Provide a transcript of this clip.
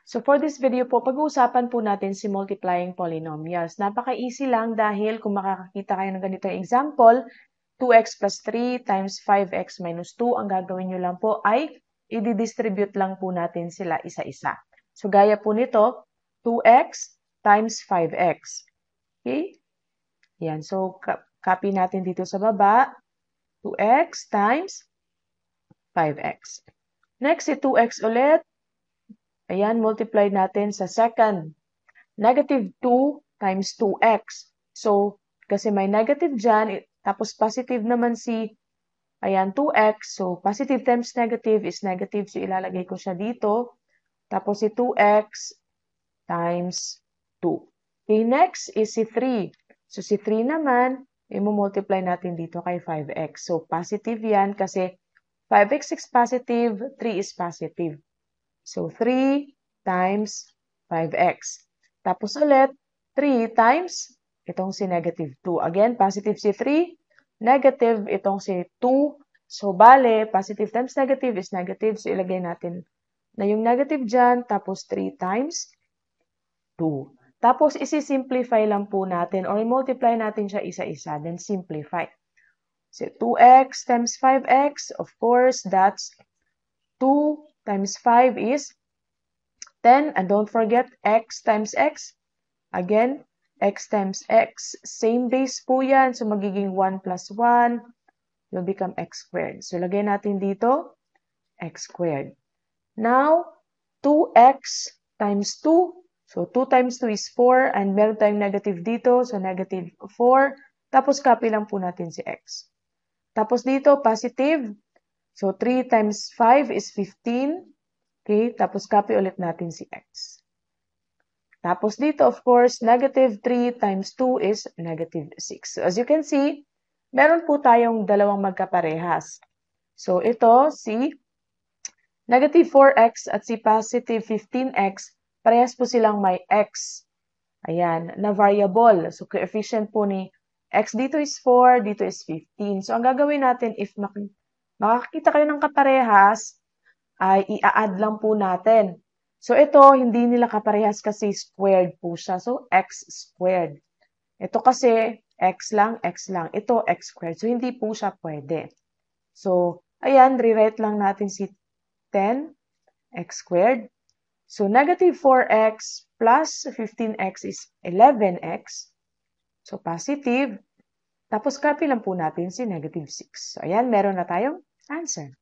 So for this video po, pag-uusapan po natin si multiplying polynomials. Napaka-easy lang dahil kung makakakita kayo ng ganito yung example, 2x plus 3 times 5x minus 2, ang gagawin nyo lang po ay i-distribute lang po natin sila isa-isa. So gaya po nito, 2x times 5x. Okay? Yan. So copy natin dito sa baba, 2x times 5x. Next, si 2x ulit. Ayan, multiply natin sa second. Negative 2 times 2x. So, kasi may negative dyan, tapos positive naman si, ayan, 2x. So, positive times negative is negative. So, ilalagay ko siya dito. Tapos si 2x times 2. Okay, next is si 3. So, si 3 naman, i-multiply natin dito kay 5x. So, positive yan kasi 5x is positive, 3 is positive. So, 3 times 5x. Tapos ulit, 3 times itong si negative 2. Again, positive si 3, negative itong si 2. So, bale, positive times negative is negative. So, ilagay natin na yung negative dyan, tapos 3 times 2. Tapos, isi-simplify lang po natin or i-multiply natin siya isa-isa, then simplify. So, 2x times 5x, of course, that's 2 times 5 is 10. And don't forget, x times x. Again, x times x. Same base po yan. So, magiging 1 plus 1 will become x squared. So, lagay natin dito, x squared. Now, 2x times 2. So, 2 times 2 is 4. And meron tayong negative dito. So, negative 4. Tapos, copy lang po natin si x. Tapos dito, positive. So, 3 times 5 is 15. Okay, tapos copy ulit natin si x. Tapos dito, of course, negative 3 times 2 is negative 6. So, as you can see, meron po tayong dalawang magkaparehas. So, ito, si negative 4x at si positive 15x, parehas po silang may x. Ayan, na variable. So, coefficient po ni x dito is 4, dito is 15. So, ang gagawin natin, if makakita kayo ng kaparehas, ay i-add lang po natin. So, ito, hindi nila kaparehas kasi squared po siya. So, x squared. Ito kasi, x lang, x lang. Ito, x squared. So, hindi po siya pwede. So, ayan, rewrite lang natin si 10, x squared. So, negative 4x plus 15x is 11x. So, positive. Tapos, copy lang po natin si negative 6. So, ayan, meron na tayong answer.